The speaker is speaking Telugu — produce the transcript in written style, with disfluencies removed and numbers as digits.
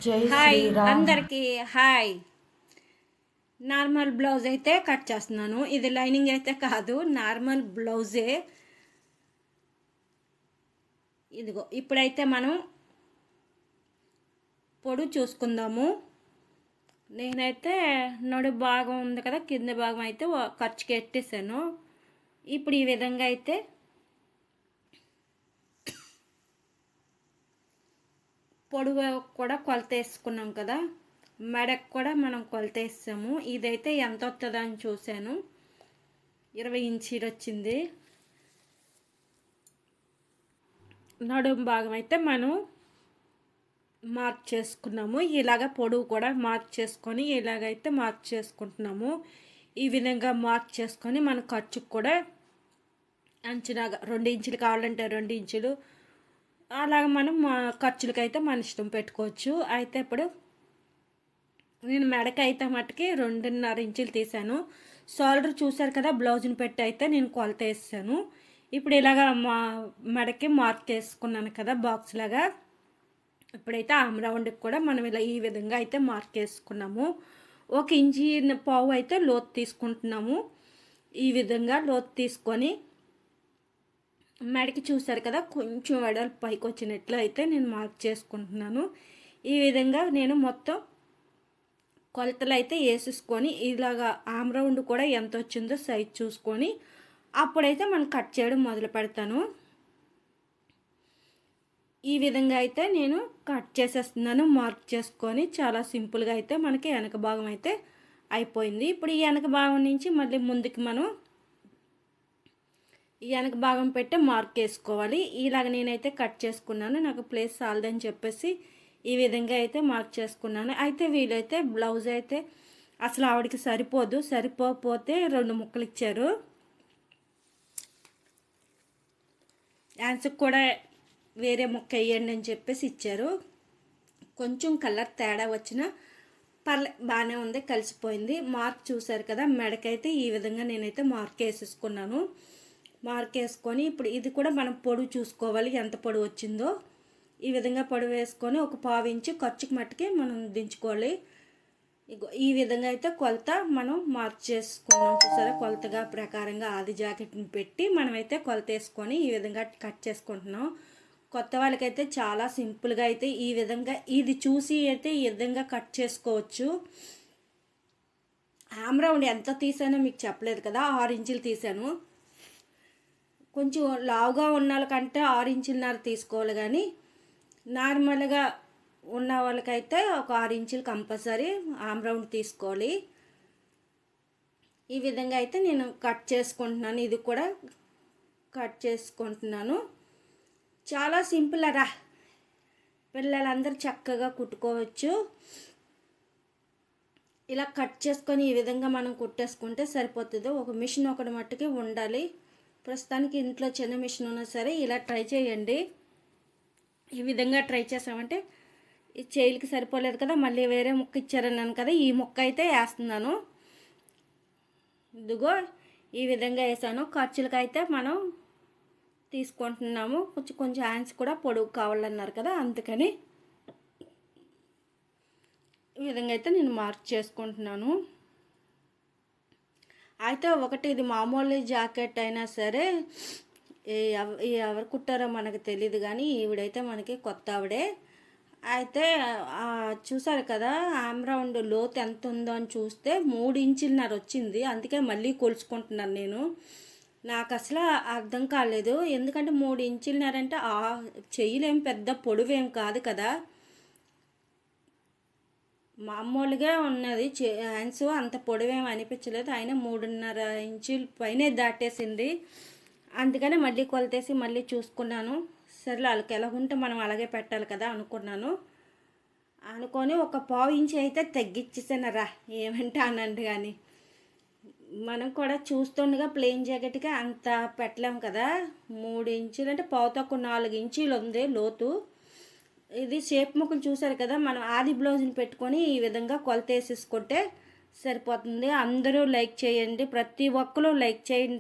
జై హాయ్ శ్రీరామ్. అందరికీ హాయ్. నార్మల్ బ్లౌజ్ అయితే కట్ చేస్తున్నాను. ఇది లైనింగ్ అయితే కాదు, నార్మల్ బ్లౌజే. ఇదిగో ఇప్పుడైతే మనం పొడుగు చూసుకుందాము. నేనైతే నడు భాగం ఉంది కదా, కింద భాగం అయితే ఖర్చుకి ఎట్టేసాను. ఇప్పుడు ఈ విధంగా అయితే పొడుగు కూడా కొలత వేసుకున్నాం కదా, మెడకు కూడా మనం కొలత వేసాము. ఇదైతే ఎంత వస్తుందో అని చూశాను, 20 ఇంచీలు వచ్చింది. నడుం భాగం అయితే మనం మార్క్ చేసుకున్నాము. ఇలాగ పొడవు కూడా మార్క్ చేసుకొని ఇలాగైతే మార్క్ చేసుకుంటున్నాము. ఈ విధంగా మార్క్ చేసుకొని మన ఖర్చుకు కూడా అంచనాగా 2 ఇంచులు కావాలంటే 2 ఇంచులు అలాగ మనం ఖర్చులకైతే మన ఇష్టం పెట్టుకోవచ్చు. అయితే ఇప్పుడు నేను మెడకైతే మట్టుకి 2.5 ఇంచులు తీసాను. షోల్డర్ చూసారు కదా, బ్లౌజ్ని పెట్టి అయితే నేను కొలత వేసాను. ఇప్పుడు ఇలాగ మా మెడకి మార్క్ వేసుకున్నాను కదా బాక్స్ లాగా. ఇప్పుడైతే ఆమ్ రౌండ్కి కూడా మనం ఇలా ఈ విధంగా అయితే మార్క్ వేసుకున్నాము. 1 ఇంచి పావు అయితే లోతు తీసుకుంటున్నాము. ఈ విధంగా లోతు తీసుకొని మెడకి చూసారు కదా, కొంచెం వెడల్పు పైకి వచ్చినట్లు అయితే నేను మార్క్ చేసుకుంటున్నాను. ఈ విధంగా నేను మొత్తం కొలతలు అయితే వేసేసుకొని ఇలాగా ఆమ్ రౌండ్ కూడా ఎంత వచ్చిందో సైజ్ చూసుకొని అప్పుడైతే మనం కట్ చేయడం మొదలు పెడతాను. ఈ విధంగా అయితే నేను కట్ చేసేస్తున్నాను మార్క్ చేసుకొని. చాలా సింపుల్గా అయితే మనకి వెనక భాగం అయితే అయిపోయింది. ఇప్పుడు ఈ వెనక భాగం నుంచి మళ్ళీ ముందుకి మనం ఈ వెనక భాగం పెట్టి మార్క్ వేసుకోవాలి. ఇలాగ నేనైతే కట్ చేసుకున్నాను, నాకు ప్లేస్ చాలదని చెప్పేసి ఈ విధంగా అయితే మార్క్ చేసుకున్నాను. అయితే వీలైతే బ్లౌజ్ అయితే అసలు ఆవిడకి సరిపోదు, సరిపోతే 2 ముక్కలు ఇచ్చారు. డాన్స్కి కూడా వేరే ముక్క వేయండి అని చెప్పేసి ఇచ్చారు. కొంచెం కలర్ తేడా వచ్చినా బాగానే ఉంది, కలిసిపోయింది. మార్క్ చూసారు కదా, మెడకైతే ఈ విధంగా నేనైతే మార్క్ వేసేసుకున్నాను. మార్క్ వేసుకొని ఇప్పుడు ఇది కూడా మనం పొడవు చూసుకోవాలి, ఎంత పొడవు వచ్చిందో. ఈ విధంగా పొడవు వేసుకొని 1/4 ఇంచు ఖర్చుకి మట్టుకి మనం దించుకోవాలి. ఈ విధంగా అయితే కొలత మనం మార్క్ చేసుకున్నాం చూసారా, కొలతగా ప్రకారంగా ఆది జాకెట్ని పెట్టి మనమైతే కొలత వేసుకొని ఈ విధంగా కట్ చేసుకుంటున్నాం. కొత్త వాళ్ళకైతే చాలా సింపుల్గా అయితే ఈ విధంగా ఇది చూసి అయితే ఈ విధంగా కట్ చేసుకోవచ్చు. ఆమ్ రౌండ్ ఎంత తీసానో మీకు చెప్పలేదు కదా, 6 ఇంచులు తీసాను. కొంచెం లావుగా ఉన్న వాళ్ళకంటే 6 ఇంచులన్నర తీసుకోవాలి, కానీ నార్మల్గా ఉన్న వాళ్ళకైతే ఒక 6 ఇంచులు కంపల్సరీ ఆమ్ రౌండ్ తీసుకోవాలి. ఈ విధంగా అయితే నేను కట్ చేసుకుంటున్నాను. ఇది కూడా కట్ చేసుకుంటున్నాను. చాలా సింపుల్ రా, పిల్లలందరూ చక్కగా కుట్టుకోవచ్చు. ఇలా కట్ చేసుకొని ఈ విధంగా మనం కుట్టేసుకుంటే సరిపోతుంది. ఒక మిషన్ ఒకటి మట్టుకి ఉండాలి. ప్రస్తుతానికి ఇంట్లో చిన్న మిషన్ ఉన్నా సరే ఇలా ట్రై చేయండి. ఈ విధంగా ట్రై చేసామంటే ఈ చేయిలకి సరిపోలేదు కదా, మళ్ళీ వేరే ముక్క ఇచ్చారన్నాను కదా, ఈ ముక్క అయితే వేస్తున్నాను. ఇదిగో ఈ విధంగా వేసాను. ఖర్చులకైతే మనం తీసుకుంటున్నాము. కొంచెం హ్యాండ్స్ కూడా పొడుగు కావాలన్నారు కదా, అందుకని ఈ విధంగా అయితే నేను మార్క్ చేసుకుంటున్నాను. అయితే ఒకటి, ఇది మామూలు జాకెట్ అయినా సరే ఎవరు కుట్టారో మనకు తెలియదు, కానీ ఈవిడైతే మనకి కొత్త ఆవిడే. అయితే చూసారు కదా, ఆమ్ రౌండ్ లోతు ఎంత ఉందో అని చూస్తే 3 ఇంచులన్నర వచ్చింది. అందుకే మళ్ళీ కొలుచుకుంటున్నాను నేను. నాకు అసలు అర్థం కాలేదు, ఎందుకంటే 3 ఇంచులన్నర అంటే చెయ్యలేం పెద్ద పొడవేం కాదు కదా, మామూలుగా ఉన్నది. హ్యాండ్స్ అంత పొడవేం అనిపించలేదు, అయినా 3.5 ఇంచుల పైనే దాటేసింది. అందుకని మళ్ళీ కొలతేసి మళ్ళీ చూసుకున్నాను. సరే వాళ్ళకి ఎలా ఉంటే మనం అలాగే పెట్టాలి కదా అనుకున్నాను. అనుకొని 1/4 ఇంచు అయితే తగ్గించేసానరా, ఏమంటే అనండి. కానీ మనం కూడా చూస్తుండగా ప్లెయిన్ జాకెట్కి అంత పెట్టలేము కదా. 3 ఇంచులు అంటే పావు తక్కువ 4 ఇంచులు ఉంది లోతు. ఇది షేప్ ముక్కలు చూసారు కదా, మనం ఆది బ్లౌజ్ని పెట్టుకొని ఈ విధంగా కొలత వేసేసుకుంటే సరిపోతుంది. అందరూ లైక్ చేయండి, ప్రతి ఒక్కరు లైక్ చేయండి.